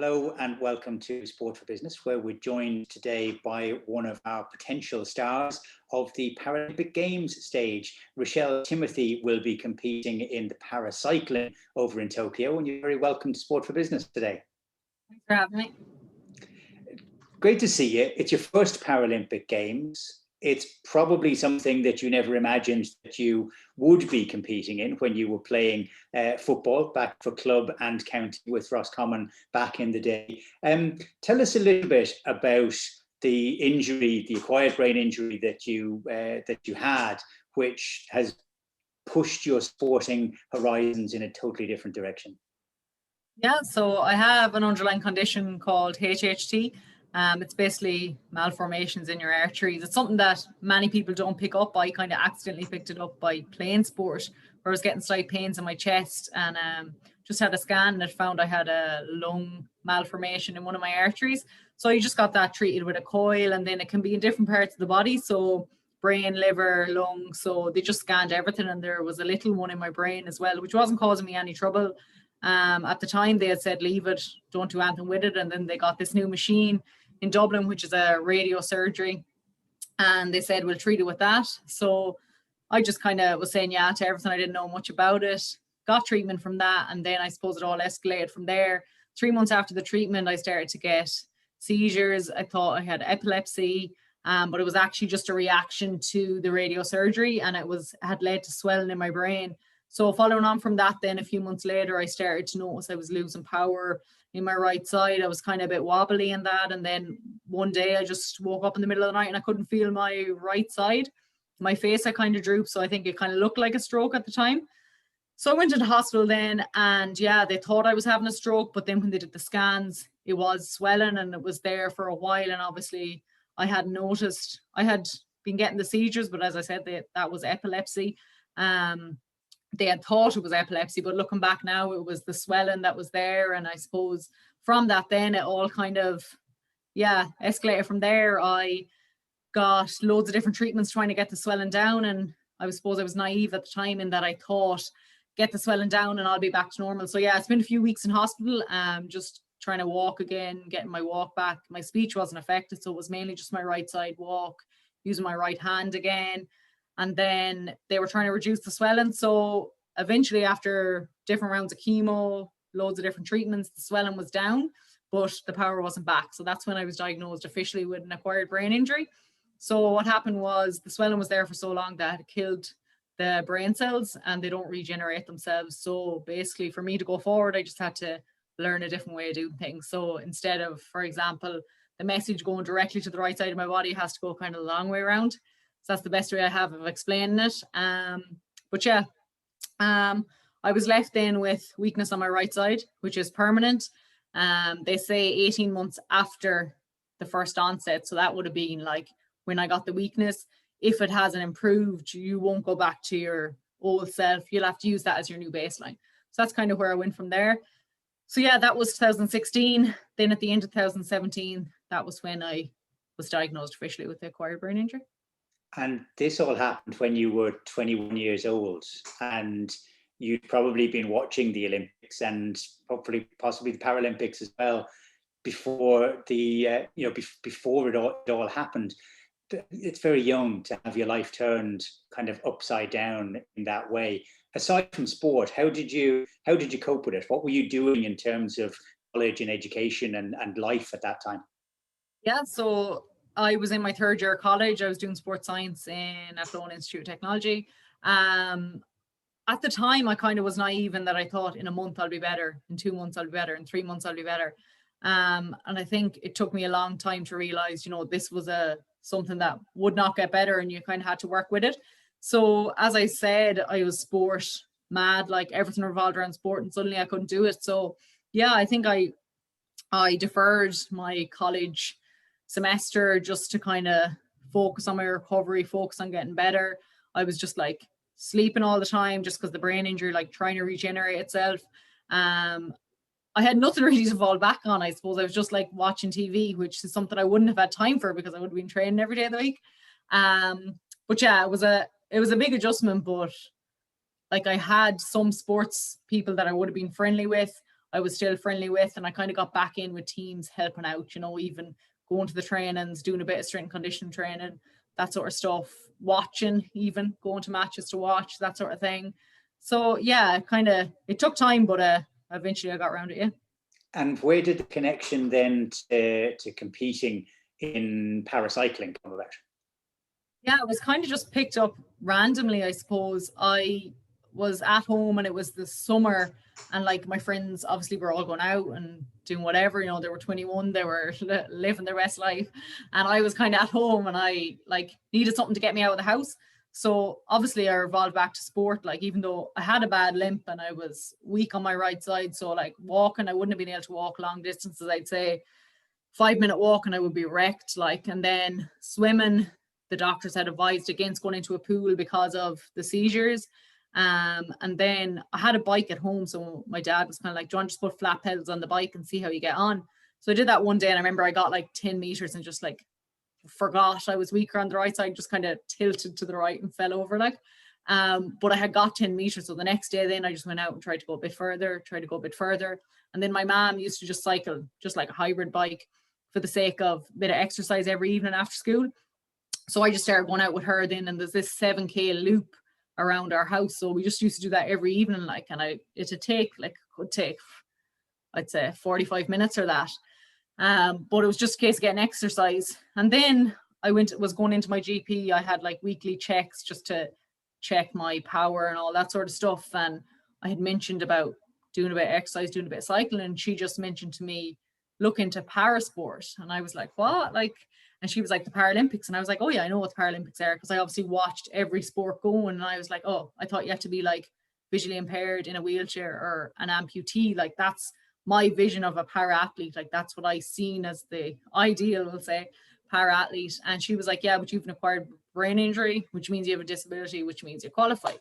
Hello and welcome to Sport for Business, where we're joined today by one of our potential stars of the Paralympic Games stage. Richael Timothy will be competing in the paracycling over in Tokyo, and you're very welcome to Sport for Business today. Thanks for having me. Great to see you. It's your first Paralympic Games. It's probably something that you never imagined that you would be competing in when you were playing football back for club and county with Roscommon back in the day. Tell us a little bit about the injury, the acquired brain injury that you had, which has pushed your sporting horizons in a totally different direction. Yeah, so I have an underlying condition called HHT. It's basically malformations in your arteries. It's something that many people don't pick up. I kind of accidentally picked it up by playing sport, where I was getting slight pains in my chest, and just had a scan and it found I had a lung malformation in one of my arteries. So you just got that treated with a coil, and then it can be in different parts of the body. So brain, liver, lung. So they just scanned everything, and there was a little one in my brain as well, which wasn't causing me any trouble. At the time, they had said, leave it, don't do anything with it. And then they got this new machine in Dublin, which is a radio surgery. And they said, we'll treat it with that. So I just kind of was saying yeah to everything. I didn't know much about it, got treatment from that. And then I suppose it all escalated from there. 3 months after the treatment, I started to get seizures. I thought I had epilepsy, but it was actually just a reaction to the radio surgery, and had led to swelling in my brain. So following on from that, then a few months later, I started to notice I was losing power in my right side. I was kind of a bit wobbly in that. And then one day I just woke up in the middle of the night and I couldn't feel my right side. My face had kind of drooped. So I think it kind of looked like a stroke at the time. So I went to the hospital then, and yeah, they thought I was having a stroke. But then when they did the scans, it was swelling and it was there for a while. And obviously I hadn't noticed. I had been getting the seizures, but as I said, that was epilepsy. They had thought it was epilepsy, but looking back now, it was the swelling that was there. And I suppose from that, then it all kind of, escalated from there. I got loads of different treatments trying to get the swelling down. And I suppose I was naive at the time in that I thought, get the swelling down and I'll be back to normal. So yeah, it's been a few weeks in hospital, just trying to walk again, getting my walk back. My speech wasn't affected, so it was mainly just my right side walk, using my right hand again. And then they were trying to reduce the swelling. So eventually, after different rounds of chemo, loads of different treatments, the swelling was down, but the power wasn't back. So that's when I was diagnosed officially with an acquired brain injury. So what happened was the swelling was there for so long that it killed the brain cells, and they don't regenerate themselves. So basically, for me to go forward, I just had to learn a different way of doing things. So instead of, for example, the message going directly to the right side of my body, it has to go kind of a long way around. So that's the best way I have of explaining it. But yeah, I was left then with weakness on my right side, which is permanent. They say 18 months after the first onset. So that would have been like when I got the weakness. If it hasn't improved, you won't go back to your old self. You'll have to use that as your new baseline. So that's kind of where I went from there. So yeah, that was 2016. Then at the end of 2017, that was when I was diagnosed officially with the acquired brain injury. And this all happened when you were 21 years old, and you'd probably been watching the Olympics and possibly the Paralympics as well before before it all happened. It's very young to have your life turned kind of upside down in that way. Aside from sport, how did you cope with it? What were you doing in terms of college and education and life at that time? Yeah, so I was in my third year of college. I was doing sports science at Athlone Institute of Technology. At the time, I kind of was naive in that I thought in a month I'll be better, in 2 months I'll be better, in 3 months I'll be better. And I think it took me a long time to realize, this was something that would not get better, and you kind of had to work with it. So as I said, I was sport mad, like everything revolved around sport, and suddenly I couldn't do it. So yeah, I think I deferred my college semester just to kind of focus on my recovery, focus on getting better. I was just like sleeping all the time just because the brain injury, like trying to regenerate itself. I had nothing really to fall back on, I suppose. I was just like watching TV, which is something I wouldn't have had time for because I would have been training every day of the week. But yeah, it was a big adjustment, but like I had some sports people that I would have been friendly with. I was still friendly with, and I kind of got back in with teams helping out, you know, even going to the trainings, doing a bit of strength and conditioning training, that sort of stuff, watching, even going to matches to watch, that sort of thing. So yeah, it took time, but eventually I got around it. Yeah. And where did the connection then to competing in paracycling come about? Yeah, it was kind of just picked up randomly, I suppose. I was at home and it was the summer, and like my friends obviously were all going out and doing whatever, you know, they were 21, they were living their best life, and I was kind of at home, and I like needed something to get me out of the house. So obviously I revolved back to sport, like even though I had a bad limp and I was weak on my right side, so like walking, I wouldn't have been able to walk long distances. I'd say 5-minute walk and I would be wrecked, like. And then swimming, the doctors had advised against going into a pool because of the seizures. And then I had a bike at home, so my dad was kind of like, do you want to just put flat pedals on the bike and see how you get on? So I did that one day, and I remember I got like 10 meters and just like forgot I was weaker on the right side, just kind of tilted to the right and fell over, like. But I had got 10 meters, so the next day then I just went out and tried to go a bit further. And then my mom used to just cycle, just like a hybrid bike, for the sake of a bit of exercise every evening after school. So I just started going out with her then, and there's this 7K loop around our house, so we just used to do that every evening, like. And could take I'd say 45 minutes or that, but it was just a case of getting exercise. And then I was going into my GP. I had like weekly checks just to check my power and all that sort of stuff, and I had mentioned about doing a bit of exercise, doing a bit of cycling, and she just mentioned to me, look into parasport. And I was like, what? Like, and she was like, the Paralympics. And I was like, oh yeah, I know what the Paralympics are, because I obviously watched every sport going. And I was like, oh, I thought you had to be like visually impaired in a wheelchair or an amputee. Like, that's my vision of a para athlete. Like, that's what I seen as the ideal, we'll say, para athlete. And she was like, yeah, but you've an acquired brain injury, which means you have a disability, which means you qualify.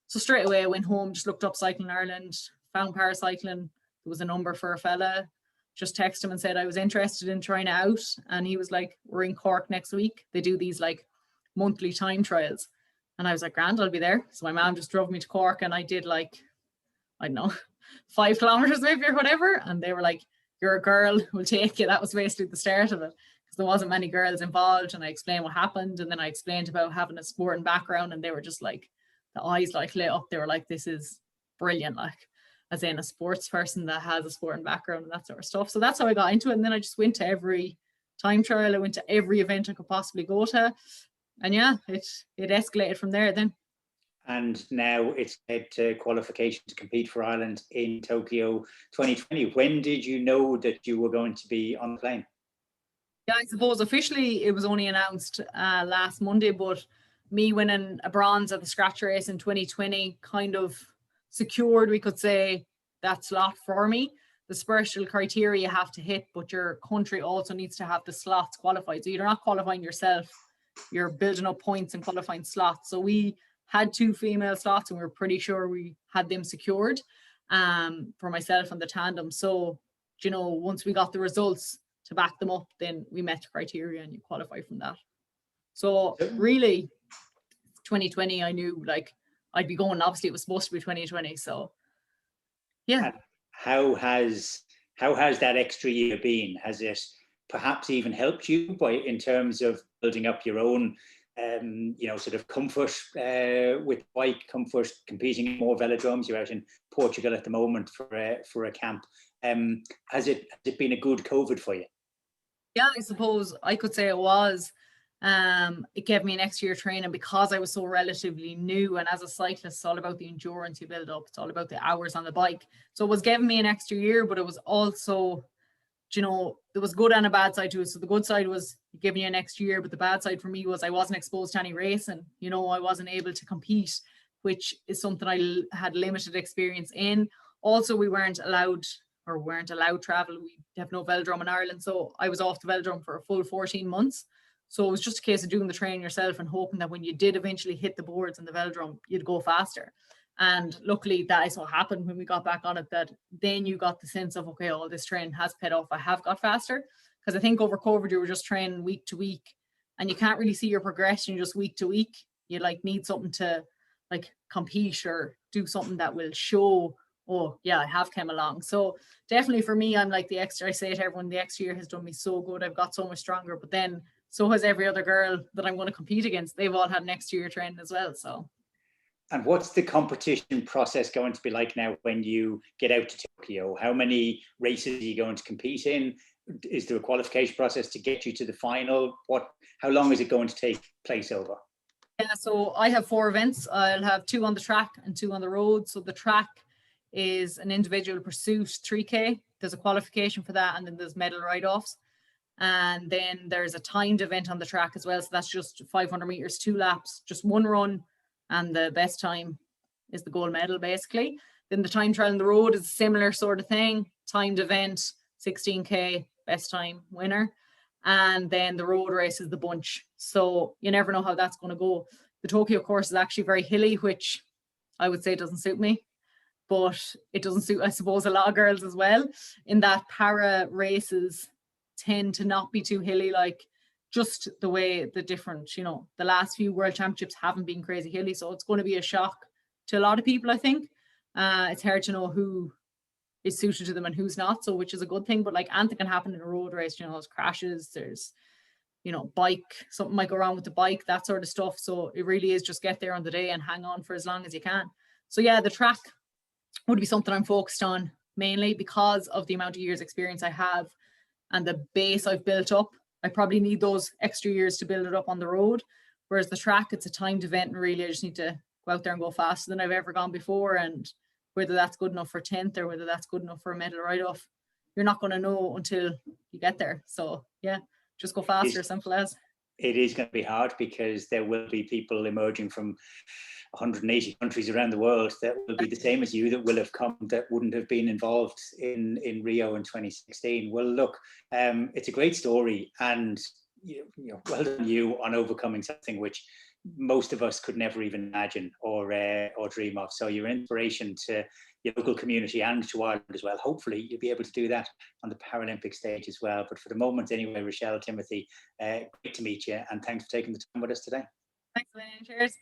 So straight away I went home, just looked up Cycling Ireland, found paracycling. There was a number for a fella, just texted him and said I was interested in trying it out. And he was like, we're in Cork next week. They do these like monthly time trials. And I was like, grand, I'll be there. So my mom just drove me to Cork, and I did like, I don't know, 5 kilometers maybe or whatever. And they were like, you're a girl, we'll take you. That was basically the start of it, because there wasn't many girls involved. And I explained what happened. And then I explained about having a sporting background, and they were just like, the eyes like lit up. They were like, this is brilliant. Like, as in a sports person that has a sporting background and that sort of stuff. So that's how I got into it. And then I just went to every time trial. I went to every event I could possibly go to. And yeah, it escalated from there then. And now it's led to qualification to compete for Ireland in Tokyo 2020. When did you know that you were going to be on the plane? Yeah, I suppose officially it was only announced last Monday, but me winning a bronze at the scratch race in 2020 kind of secured, we could say, that slot for me. The special criteria you have to hit, but your country also needs to have the slots qualified. So you're not qualifying yourself, you're building up points and qualifying slots. So we had 2 female slots, and we were pretty sure we had them secured for myself and the tandem. So, you know, once we got the results to back them up, then we met the criteria and you qualify from that. So really 2020, I knew like I'd be going. Obviously it was supposed to be 2020. So yeah. And how has that extra year been? Has it perhaps even helped you in terms of building up your own sort of comfort with bike comfort, competing in more velodromes? You're out in Portugal at the moment for a camp. Has it been a good COVID for you? Yeah, I suppose I could say it was. It gave me an extra year training because I was so relatively new, and as a cyclist, it's all about the endurance you build up. It's all about the hours on the bike. So it was giving me an extra year, but it was also, you know, there was good and a bad side to it. So the good side was giving you an extra year, but the bad side for me was I wasn't exposed to any racing. You know, I wasn't able to compete, which is something I had limited experience in. Also, we weren't allowed travel. We have no velodrome in Ireland. So I was off the velodrome for a full 14 months. So it was just a case of doing the training yourself and hoping that when you did eventually hit the boards in the velodrome, you'd go faster. And luckily that is what happened when we got back on it, that then you got the sense of, okay, all this training has paid off. I have got faster. Because I think over COVID, you were just training week to week and you can't really see your progression just week to week. You like need something to like compete or do something that will show oh yeah, I have come along. So definitely for me, I'm like the extra, I say to everyone, the extra year has done me so good. I've got so much stronger, but then so has every other girl that I'm going to compete against. They've all had an extra year training as well. So. And what's the competition process going to be like now when you get out to Tokyo? How many races are you going to compete in? Is there a qualification process to get you to the final? How long is it going to take place over? Yeah, so I have 4 events. I'll have 2 on the track and 2 on the road. So the track is an individual pursuit 3K. There's a qualification for that, and then there's medal write-offs. And then there's a timed event on the track as well. So that's just 500 meters, 2 laps, just 1 run, and the best time is the gold medal, basically. Then the time trial on the road is a similar sort of thing. Timed event, 16K, best time winner. And then the road race is the bunch. So you never know how that's going to go. The Tokyo course is actually very hilly, which I would say doesn't suit me, but it doesn't suit, I suppose, a lot of girls as well, in that para races tend to not be too hilly, like just the way the different, the last few world championships haven't been crazy hilly. So it's going to be a shock to a lot of people, I think. It's hard to know who is suited to them and who's not, so which is a good thing. But like anything can happen in a road race, there's crashes, there's something might go wrong with the bike, that sort of stuff. So it really is just get there on the day and hang on for as long as you can. So yeah, the track would be something I'm focused on mainly because of the amount of years experience I have and the base I've built up. I probably need those extra years to build it up on the road. Whereas the track, it's a timed event, and really I just need to go out there and go faster than I've ever gone before. And whether that's good enough for 10th or whether that's good enough for a medal write-off, you're not going to know until you get there. So yeah, just go faster, simple as. It is going to be hard because there will be people emerging from 180 countries around the world that will be the same as you, that will have come, that wouldn't have been involved in Rio in 2016. Well, look, it's a great story, and well done you on overcoming something which most of us could never even imagine or dream of. So you're an inspiration to your local community and to Ireland as well. Hopefully you'll be able to do that on the Paralympic stage as well. But for the moment anyway, Richael Timothy, great to meet you, and thanks for taking the time with us today. Thanks, Lynn. Cheers.